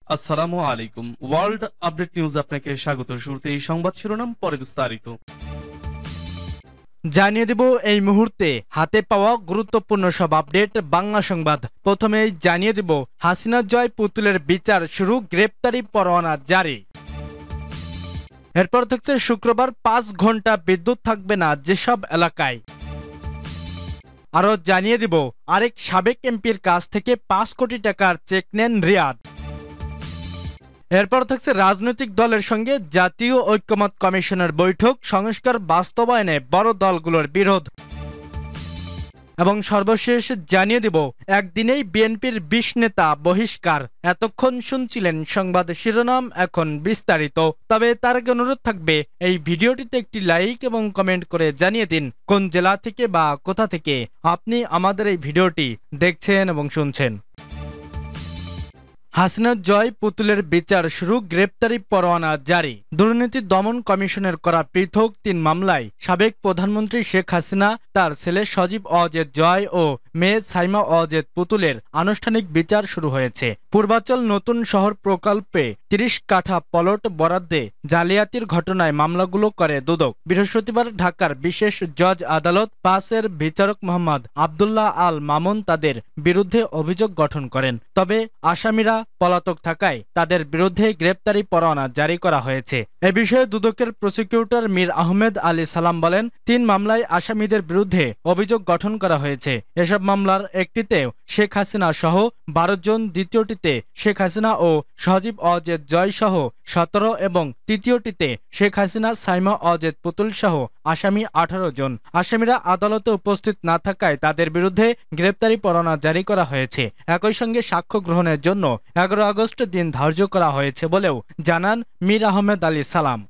আসসালামু আলাইকুম। World update news আপনাকে স্বাগত। শুরুতে এই সংবাদ শিরোনাম, পরে বিস্তারিত। জানিয়ে দেব এই মুহূর্তে হাতে পাওয়া গুরুত্বপূর্ণ সব আপডেট বাংলা সংবাদ। প্রথমেই জানিয়ে দেব হাসিনা জয় পুতুলের বিচার শুরু, গ্রেপ্তারি পরোয়ানা জারি। এরপর থাকছে শুক্রবার 5 ঘন্টা বিদ্যুৎ থাকবে না যেসব এলাকায়। আরও জানিয়ে দেব আরেক সাবেক এমপির কাছ থেকে 5 কোটি টাকার চেক নেন রিয়াদ। এরপর থাকছে রাজনৈতিক দলের সঙ্গে জাতীয় ঐক্যমত কমিশনের বৈঠক, সংস্কার বাস্তবায়নে বড় দলগুলোর বিরোধ। এবং সর্বশেষ জানিয়ে দেব একদিনেই বিএনপির 20 নেতা বহিষ্কার। এতক্ষণ শুনছিলেন সংবাদ শিরোনাম, এখন বিস্তারিত। তবে তার আগে অনুরোধ থাকবে এই ভিডিওটিতে একটি লাইক এবং কমেন্ট করে জানিয়ে দিন কোন জেলা থেকে বা কোথা থেকে আপনি আমাদের এই ভিডিওটি দেখছেন এবং শুনছেন। হাসিনা জয় পুতুলের বিচার শুরু, গ্রেপ্তারি পরোয়ানা জারি। দুর্নীতি দমন কমিশনের করা পৃথক 3 মামলায় সাবেক প্রধানমন্ত্রী শেখ হাসিনা, তার ছেলে সজীব অজেদ জয় ও মেয়ে সাইমা অজেদ পুতুলের আনুষ্ঠানিক বিচার শুরু হয়েছে। পূর্বাচল নতুন শহর প্রকল্পে 30 কাঠা প্লট বরাদ্দে জালিয়াতির ঘটনায় মামলাগুলো করে দুদক। বৃহস্পতিবার ঢাকার বিশেষ জজ আদালত 5-এর বিচারক মোহাম্মদ আবদুল্লাহ আল মামুন তাদের বিরুদ্ধে অভিযোগ গঠন করেন। তবে আসামিরা পলাতক থাকায় তাদের বিরুদ্ধে গ্রেপ্তারি পরোয়ানা জারি করা হয়েছে। এ বিষয়ে দুদকের প্রসিকিউটর মীর আহমেদ আলী সালাম বলেন, 3 মামলায় আসামিদের বিরুদ্ধে অভিযোগ গঠন করা হয়েছে। এসব মামলার একটিতে শেখ হাসিনা সহ 12 জন, দ্বিতীয়টিতে শেখ হাসিনা ও সজীব অজেদ জয় সহ 17 এবং তৃতীয়টিতে শেখ হাসিনা, সাইমা অজেদ পুতুল সহ আসামি 18 জন। আসামিরা আদালতে উপস্থিত না থাকায় তাদের বিরুদ্ধে গ্রেপ্তারি পরোয়ানা জারি করা হয়েছে। একই সঙ্গে সাক্ষ্য গ্রহণের জন্য 11 আগস্ট দিন ধার্য করা হয়েছে বলেও জানান মীর আহমেদ আলী সালাম।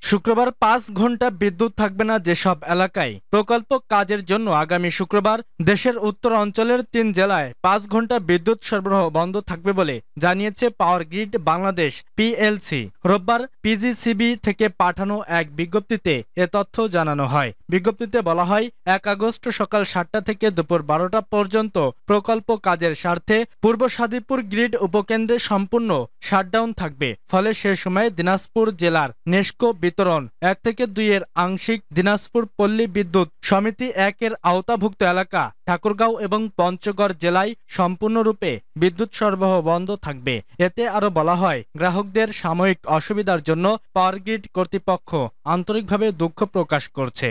শুক্রবার 5 ঘন্টা বিদ্যুৎ থাকবে না যেসব এলাকায়। প্রকল্প কাজের জন্য আগামী শুক্রবার দেশের উত্তর অঞ্চলের 3 জেলায় 5 ঘন্টা বিদ্যুৎ সরবরাহ বন্ধ থাকবে বলে জানিয়েছে পাওয়ার গ্রিড বাংলাদেশ পিএলসি। রোববার পিজিসিবি থেকে পাঠানো এক বিজ্ঞপ্তিতে এ তথ্য জানানো হয়। বিজ্ঞপ্তিতে বলা হয়, 1 আগস্ট সকাল 7টা থেকে দুপুর 12টা পর্যন্ত প্রকল্প কাজের স্বার্থে পূর্ব সাদিপুর গ্রিড উপকেন্দ্রে সম্পূর্ণ শাটডাউন থাকবে। ফলে সে সময় দিনাজপুর জেলার নেস্কো বিতরণ 1 থেকে 2 এর আংশিক, দিনাজপুর পল্লী বিদ্যুৎ সমিতি 1 এর আওতাভুক্ত এলাকা ঠাকুরগাঁও এবং পঞ্চগড় জেলায় সম্পূর্ণরূপে বিদ্যুৎ সরবরাহ বন্ধ থাকবে। এতে আরও বলা হয়, গ্রাহকদের সাময়িক অসুবিধার জন্য পাওয়ার গ্রিড কর্তৃপক্ষ আন্তরিকভাবে দুঃখ প্রকাশ করছে।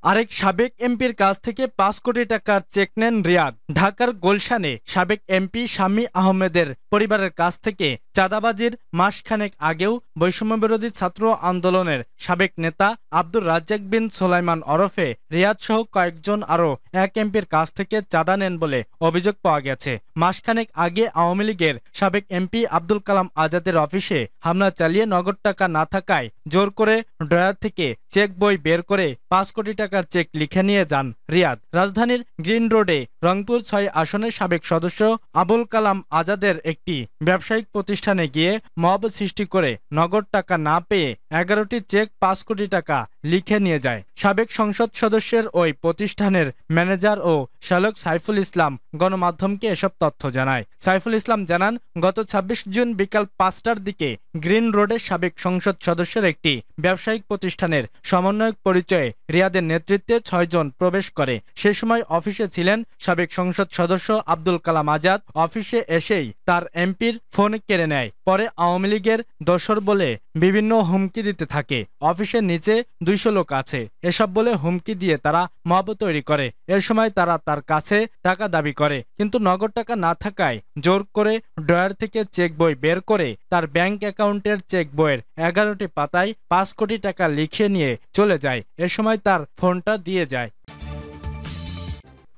আরেক সাবেক এমপির কাছ থেকে 5 কোটি টাকার চেক নেন রিয়াদ। ঢাকার গুলশানে সাবেক এমপি শামী আহমেদের পরিবারের কাছ থেকে চাঁদাবাজির মাসখানেক আগেও বৈষম্যবিরোধী ছাত্র আন্দোলনের সাবেক নেতা আব্দুর রাজ্জাক বিন সোলাইমান ওরফে রিয়াদ সহ কয়েকজন আরও 1 এমপির কাছ থেকে চাঁদা নেন বলে অভিযোগ পাওয়া গেছে। মাসখানেক আগে আওয়ামী লীগের সাবেক এমপি আব্দুল কালাম আজাদের অফিসে হামলা চালিয়ে নগদ টাকা না থাকায় জোর করে ড্রয়ার থেকে চেক বই বের করে 5 কোটি টাকার চেক লিখে নিয়ে যান রিয়াদ। রাজধানীর গ্রিন রোডে রংপুর 6 আসনের সাবেক সদস্য আবুল কালাম আজাদের একটি ব্যবসায়িক প্রতিষ্ঠানে গিয়ে মব সৃষ্টি করে নগদ টাকা না পেয়ে 11টি চেক 5 কোটি টাকা লিখে নিয়ে যায়। সাবেক সংসদ সদস্যের ওই প্রতিষ্ঠানের ম্যানেজার ও শালক সাইফুল ইসলাম গণমাধ্যমকে এসব তথ্য জানায়। সাইফুল ইসলাম জানান, গত 26 জুন বিকাল 5টার দিকে গ্রিন রোডের সাবেক সংসদ সদস্যের একটি ব্যবসায়িক প্রতিষ্ঠানের সমন্বয়ক পরিচয়ে রিয়াদের নেতৃত্বে 6 জন প্রবেশ করে। সে সময় অফিসে ছিলেন সাবেক সংসদ সদস্য আব্দুল কালাম আজাদ। অফিসে এসেই তার এমপির ফোন কেড়ে নেয়। পরে আওয়ামী লীগের দোসর বলে বিভিন্ন হুমকি দিতে থাকে। অফিসের নিচে 200 লোক আছে এসব বলে হুমকি দিয়ে তারা মব তৈরি করে। এর সময় তারা তার কাছে টাকা দাবি করে, কিন্তু নগদ টাকা না থাকায় জোর করে ড্রয়ার থেকে চেক বই বের করে তার ব্যাংক অ্যাকাউন্টের চেক বইয়ের 11টি পাতায় 5 কোটি টাকা লিখে নিয়ে চলে যায়। এ সময় তার ফোনটা দিয়ে যায়।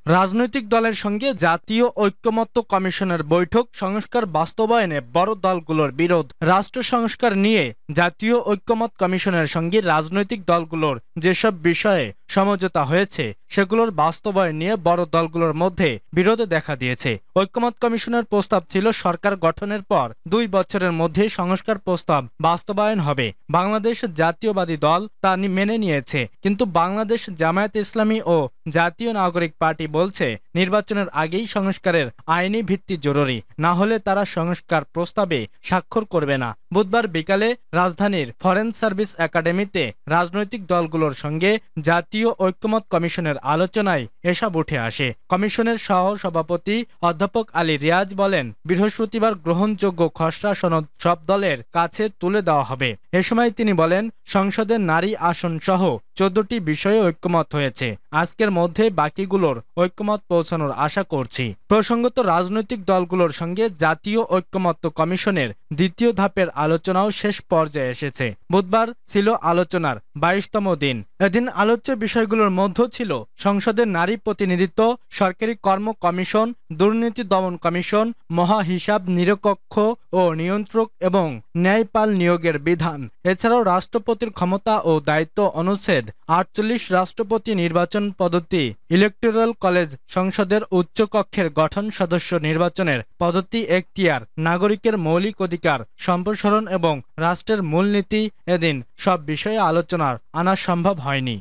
রাজনৈতিক দলের সঙ্গে জাতীয় ঐক্যমত্য কমিশনের বৈঠক, সংস্কার বাস্তবায়নে বড় দলগুলোর বিরোধ। রাষ্ট্র সংস্কার নিয়ে জাতীয় ঐক্যমত কমিশনের সঙ্গে রাজনৈতিক দলগুলোর যেসব বিষয়ে সমঝোতা হয়েছে সেগুলোর বাস্তবায়ন নিয়ে বড় দলগুলোর মধ্যে বিরোধ দেখা দিয়েছে। ঐকমত্য কমিশনের প্রস্তাব ছিল সরকার গঠনের পর 2 বছরের মধ্যে সংস্কার প্রস্তাব বাস্তবায়ন হবে। বাংলাদেশ জাতীয়বাদী দল তা মেনে নিয়েছে, কিন্তু বাংলাদেশ জামায়াতে ইসলামী ও জাতীয় নাগরিক পার্টি বলছে নির্বাচনের আগেই সংস্কারের আইনি ভিত্তি জরুরি, না হলে তারা সংস্কার প্রস্তাবে স্বাক্ষর করবে না। বুধবার বিকালে রাজধানীর ফরেন সার্ভিস একাডেমিতে রাজনৈতিক দলগুলোর সঙ্গে জাতীয় ঐকমত্য কমিশনের আলোচনায় এসব উঠে আসে। কমিশনের সহ সভাপতি অধ্যাপক আলী রিয়াজ বলেন, বৃহস্পতিবার গ্রহণযোগ্য খসড়া সনদ সব দলের কাছে তুলে দেওয়া হবে। এ সময় তিনি বলেন, সংসদের নারী আসন সহ 14টি বিষয়ে ঐকমত হয়েছে। আজকের মধ্যে বাকিগুলোর ঐকমত পৌঁছানোর আশা করছি। প্রসঙ্গত, রাজনৈতিক দলগুলোর সঙ্গে জাতীয় ঐকমত্য কমিশনের দ্বিতীয় ধাপের আলোচনাও শেষ পর্যায়ে এসেছে। বুধবার ছিল আলোচনার 22তম দিন। এদিন আলোচ্য বিষয়গুলোর মধ্যে ছিল সংসদের নারী প্রতিনিধিত্ব, সরকারি কর্ম কমিশন, দুর্নীতি দমন কমিশন, মহা হিসাব নিরপেক্ষ ও নিয়ন্ত্রক এবং ন্যায়পাল নিয়োগের বিধান। এছাড়াও রাষ্ট্রপতির ক্ষমতা ও দায়িত্ব অনুচ্ছেদ 48, রাষ্ট্রপতি নির্বাচন পদ্ধতি, ইলেকটোরাল কলেজ, সংসদের উচ্চকক্ষের গঠন, সদস্য নির্বাচনের পদ্ধতি, এখতিয়ার, নাগরিকের মৌলিক অধিকার সম্প্রসারণ এবং রাষ্ট্রের মূলনীতি। এদিন সব বিষয়ে আলোচনার আনা সম্ভব হয়নি।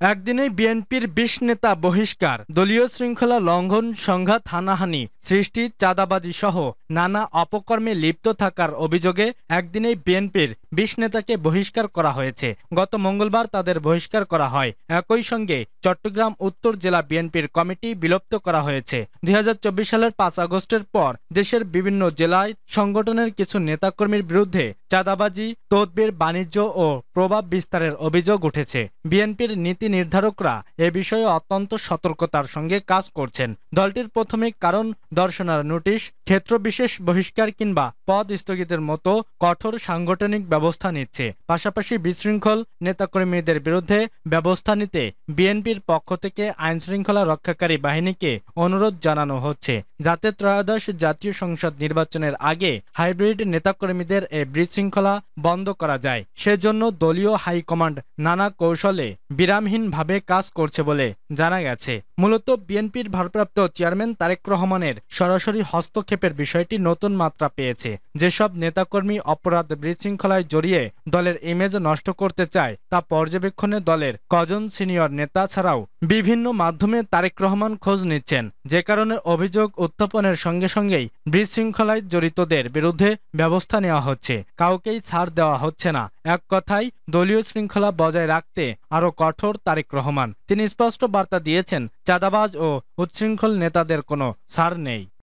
একদিনেই বিএনপির 20 নেতা বহিষ্কার, দলীয় শৃঙ্খলা লঙ্ঘন, সংঘাত, হানাহানি সৃষ্টি, চাঁদাবাজি সহ নানা অপকর্মে লিপ্ত থাকার অভিযোগে একদিনেই বিএনপির 20 নেতাকে বহিষ্কার করা হয়েছে। গত মঙ্গলবার তাদের বহিষ্কার করা হয়। একই সঙ্গে চট্টগ্রাম উত্তর জেলা বিএনপির কমিটি বিলুপ্ত করা হয়েছে। 2024 সালের 5 আগস্টের পর দেশের বিভিন্ন জেলায় সংগঠনের কিছু নেতাকর্মীর বিরুদ্ধে চাঁদাবাজি, তদবির, বাণিজ্য ও প্রভাব বিস্তারের অভিযোগ উঠেছে। বিএনপির নীতি নির্ধারকরা এ বিষয়ে অত্যন্ত সতর্কতার সঙ্গে কাজ করছেন। দলটির প্রাথমিক কারণ দর্শনার নোটিশ, ক্ষেত্রবিশেষ বহিষ্কার কিংবা পদ স্থগিতের মতো কঠোর সাংগঠনিক ব্যবস্থা নিচ্ছে। পাশাপাশি বিশৃঙ্খল নেতাকর্মীদের বিরুদ্ধে ব্যবস্থা নিতে বিএনপির পক্ষ থেকে আইনশৃঙ্খলা রক্ষাকারী বাহিনীকে অনুরোধ জানানো হচ্ছে, যাতে ত্রয়োদশ জাতীয় সংসদ নির্বাচনের আগে হাইব্রিড নেতাকর্মীদের এ বিশৃঙ্খলা বন্ধ করা যায়। সেজন্য দলীয় হাইকমান্ড নানা কৌশলে বিরামহীনভাবে কাজ করছে বলে জানা গেছে। মূলত বিএনপির ভারপ্রাপ্ত চেয়ারম্যান তারেক রহমানের সরাসরি হস্তক্ষেপের বিষয়টি নতুন মাত্রা পেয়েছে। যেসব নেতাকর্মী অপরাধ বিশৃঙ্খলায় জড়িয়ে দলের ইমেজ নষ্ট করতে চায় তা পর্যবেক্ষণে দলের কজন সিনিয়র নেতা ছাড়াও বিভিন্ন মাধ্যমে তারেক রহমান খোঁজ নিচ্ছেন, যে কারণে অভিযোগ উত্থাপনের সঙ্গে সঙ্গেই বিশৃঙ্খলায় জড়িতদের বিরুদ্ধে ব্যবস্থা নেওয়া হচ্ছে, কাউকেই ছাড় দেওয়া হচ্ছে না। এক কথায় দলীয় শৃঙ্খলা বজায় রাখতে আরও কঠোর তারেক রহমান। তিনি স্পষ্ট বার্তা দিয়েছেন, চাঁদাবাজ ও উচ্ছৃঙ্খল নেতাদের কোনো ছাড় নেই।